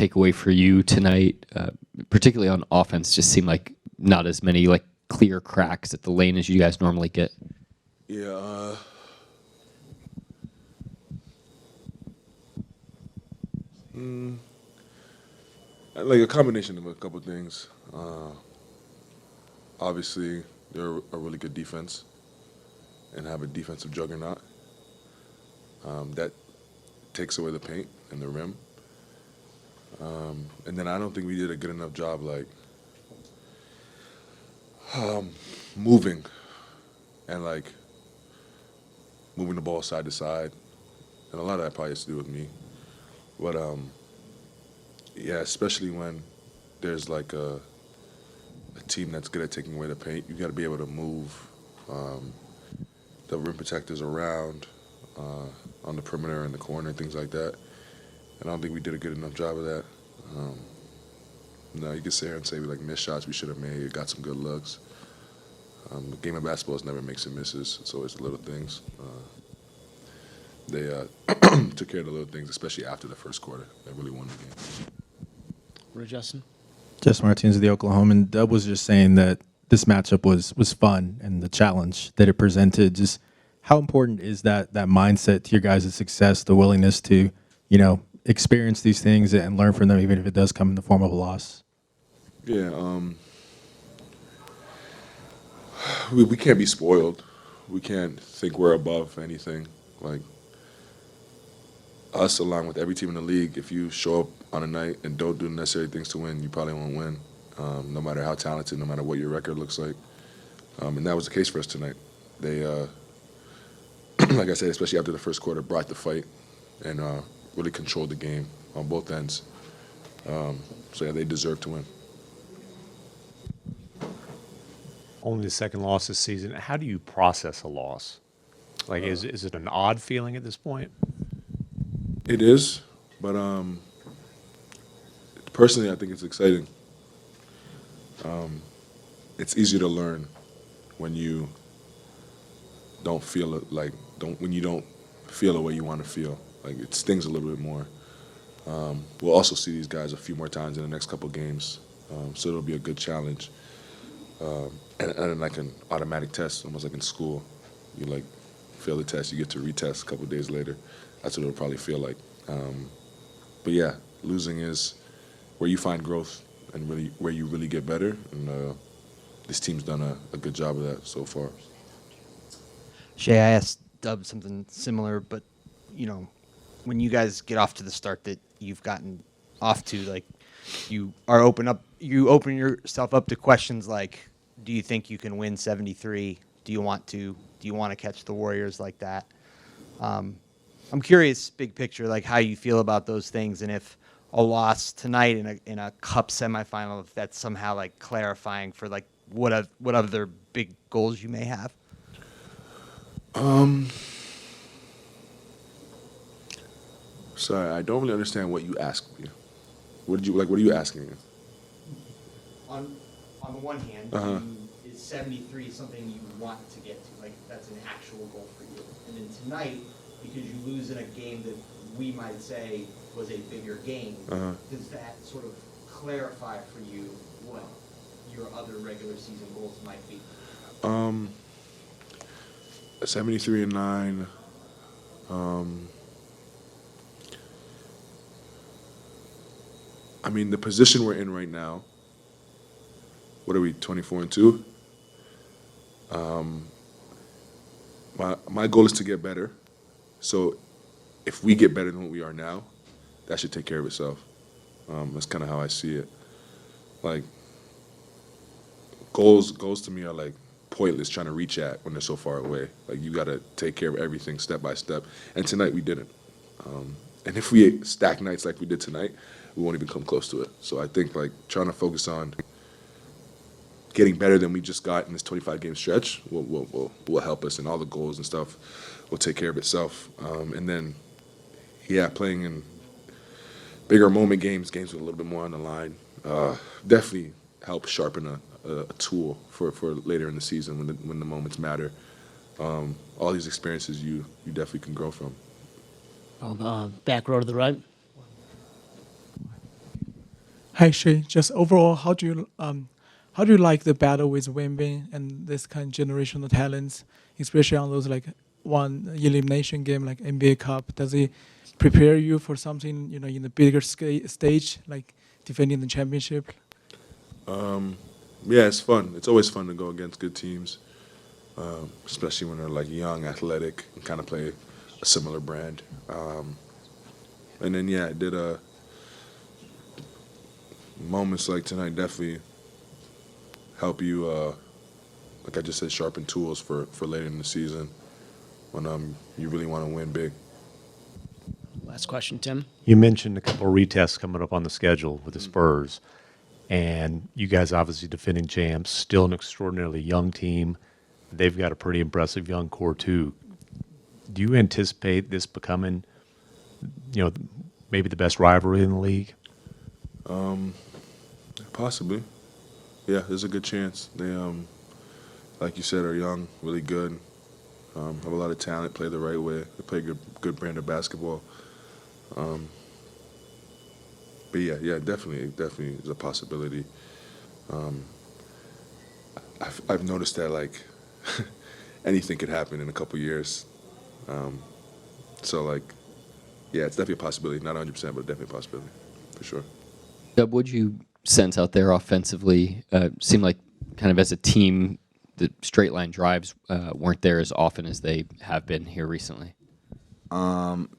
takeaway for you tonight, particularly on offense? Just seemed like not as many like clear cracks at the lane as you guys normally get. Yeah. Like a combination of a couple things. Obviously, they're a really good defense and have a defensive juggernaut. That takes away the paint and the rim. And then I don't think we did a good enough job, like, moving and, like, moving the ball side to side. And a lot of that probably has to do with me. But, yeah, especially when there's, like, a team that's good at taking away the paint, you got to be able to move the rim protectors around on the perimeter and the corner and things like that. And I don't think we did a good enough job of that. No, you can sit here and say we like missed shots we should have made, got some good looks. The game of basketball is never makes and misses. It's always the little things. They took care of the little things, especially after the first quarter. They really won the game. Where, Justin? Justin Martinez of the Oklahoman. Dub was just saying that this matchup was fun and the challenge that it presented. Just how important is that mindset to your guys' success, the willingness to, experience these things and learn from them, even if it does come in the form of a loss? Yeah, we can't be spoiled. We can't think we're above anything. Like, us, along with every team in the league, if you show up on a night and don't do the necessary things to win, you probably won't win, no matter how talented, no matter what your record looks like. And that was the case for us tonight. They, like I said, especially after the first quarter, brought the fight and really controlled the game on both ends. So, yeah, they deserve to win. Only the second loss this season. How do you process a loss? Like, is it an odd feeling at this point? It is, but personally, I think it's exciting. It's easier to learn when you don't feel it, when you don't feel the way you want to feel. Like, it stings a little bit more. We'll also see these guys a few more times in the next couple games, so it'll be a good challenge. And like an automatic test, almost like in school. You like fail the test, you get to retest a couple days later. That's what it'll probably feel like. But yeah, losing is where you find growth and really where you really get better. And this team's done a good job of that so far. Shai, I asked Dub something similar, but when you guys get off to the start that you've gotten off to, like, you open yourself up to questions like, do you think you can win 73? Do you want to catch the Warriors like that? I'm curious, big picture, like how you feel about those things, and if a loss tonight in a Cup semifinal, if that's somehow like clarifying for like what other big goals you may have. Sorry, I don't really understand what you asked me. What are you asking me? On the one hand, is 73 something you want to get to? Like, that's an actual goal for you. And then tonight, because you lose in a game that we might say was a bigger game, does that sort of clarify for you what your other regular season goals might be? 73-9. I mean, the position we're in right now, what are we, 24-2? My goal is to get better. So if we get better than what we are now, that should take care of itself. That's kind of how I see it. Like, goals to me are like pointless trying to reach at when they're so far away. Like, you got to take care of everything step by step. And tonight we didn't. And if we stack nights like we did tonight, we won't even come close to it. So I think, like, trying to focus on getting better than we just got in this 25-game stretch will help us, and all the goals and stuff will take care of itself. And then, yeah, playing in bigger moment games with a little bit more on the line, definitely help sharpen a tool for later in the season when the moments matter. All these experiences you definitely can grow from. Back row to the right. Hi Shay, just overall, how do you like the battle with Wemby and this kind of generational talents, especially on those like one elimination game like NBA Cup? Does it prepare you for something in the bigger stage like defending the championship? Yeah, it's fun. It's always fun to go against good teams, especially when they're like young, athletic, and kind of play a similar brand. And then yeah, I did moments like tonight definitely help you, like I just said, sharpen tools for later in the season when you really want to win big. Last question, Tim. You mentioned a couple of retests coming up on the schedule with the Spurs, and you guys obviously defending champs, still an extraordinarily young team. They've got a pretty impressive young core too. Do you anticipate this becoming, maybe the best rivalry in the league? Possibly. Yeah, there's a good chance. They, like you said, are young, really good, have a lot of talent, play the right way. They play good brand of basketball. But yeah, definitely is a possibility. I've noticed that like anything could happen in a couple years. So like, yeah, it's definitely a possibility. Not 100%, but definitely a possibility for sure. Dub, what'd you sense out there offensively? Seemed like kind of as a team, the straight line drives weren't there as often as they have been here recently.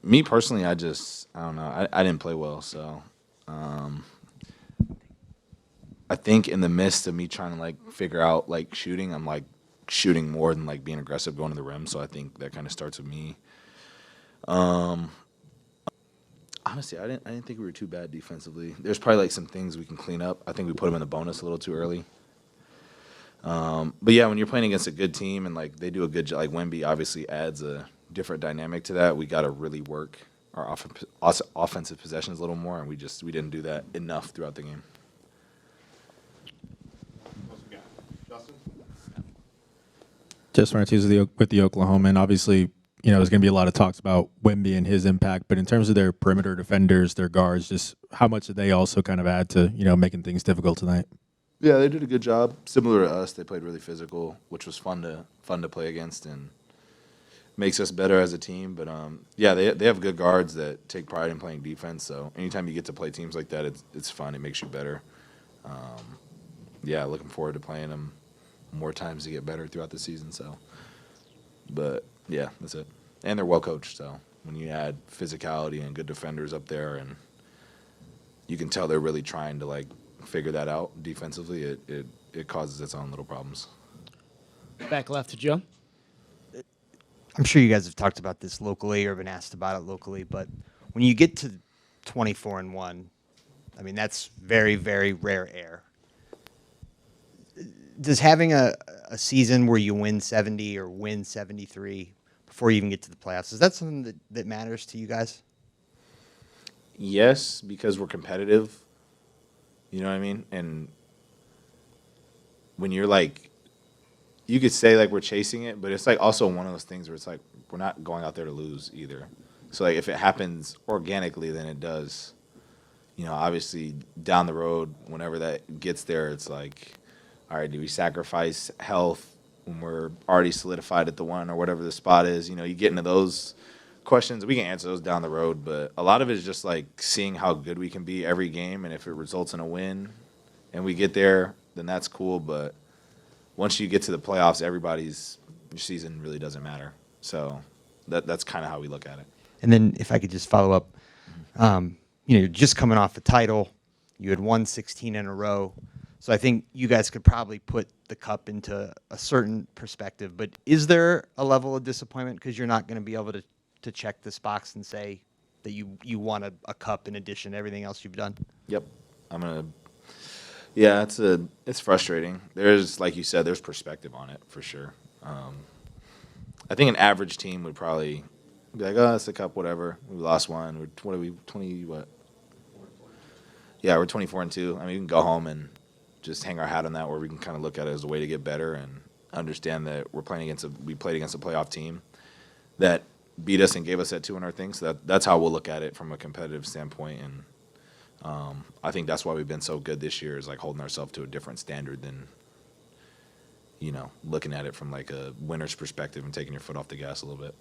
Me personally, I don't know. I didn't play well, so I think in the midst of me trying to like figure out like shooting, I'm like shooting more than like being aggressive going to the rim. So I think that kind of starts with me. Honestly, I didn't think we were too bad defensively. There's probably like some things we can clean up. I think we put them in the bonus a little too early. But yeah, when you're playing against a good team and like they do a good job, like Wemby obviously adds a different dynamic to that. We got to really work our offensive possessions a little more, and we didn't do that enough throughout the game. Just Martinez with the Oklahoma, and obviously, there's going to be a lot of talks about Wemby and his impact. But in terms of their perimeter defenders, their guards, just how much did they also kind of add to making things difficult tonight? Yeah, they did a good job. Similar to us, they played really physical, which was fun to play against and makes us better as a team. But yeah, they have good guards that take pride in playing defense. So anytime you get to play teams like that, it's fun. It makes you better. Yeah, looking forward to playing them more times to get better throughout the season. So, but yeah, that's it. And they're well coached. So when you add physicality and good defenders up there, and you can tell they're really trying to like figure that out defensively, it causes its own little problems. Back left to Joe. I'm sure you guys have talked about this locally or been asked about it locally, but when you get to 24-1, I mean, that's very, very rare air. Does having a season where you win 70 or win 73 before you even get to the playoffs, is that something that matters to you guys? Yes, because we're competitive. You know what I mean? And when you're like, you could say like we're chasing it, but it's like also one of those things where it's like we're not going out there to lose either. So like if it happens organically, then it does. Obviously down the road, whenever that gets there, it's like, all right, do we sacrifice health when we're already solidified at the one or whatever the spot is? You get into those questions. We can answer those down the road, but a lot of it is just like seeing how good we can be every game, and if it results in a win and we get there, then that's cool. But once you get to the playoffs, your season really doesn't matter. So that's kind of how we look at it. And then if I could just follow up, you're just coming off a title. You had won 16 in a row. So I think you guys could probably put the cup into a certain perspective. But is there a level of disappointment because you're not going to be able to check this box and say that you won a cup in addition to everything else you've done? Yep. Yeah, it's frustrating. There's, like you said, there's perspective on it for sure. I think an average team would probably be like, oh, it's the cup, whatever. We lost one. What are we, 20, what? Yeah, we're 24-2. I mean, we can go home and just hang our hat on that, where we can kind of look at it as a way to get better and understand that we played against a playoff team that beat us and gave us that 200 thing. So that's how we'll look at it from a competitive standpoint. And I think that's why we've been so good this year, is like holding ourselves to a different standard than, looking at it from like a winner's perspective and taking your foot off the gas a little bit.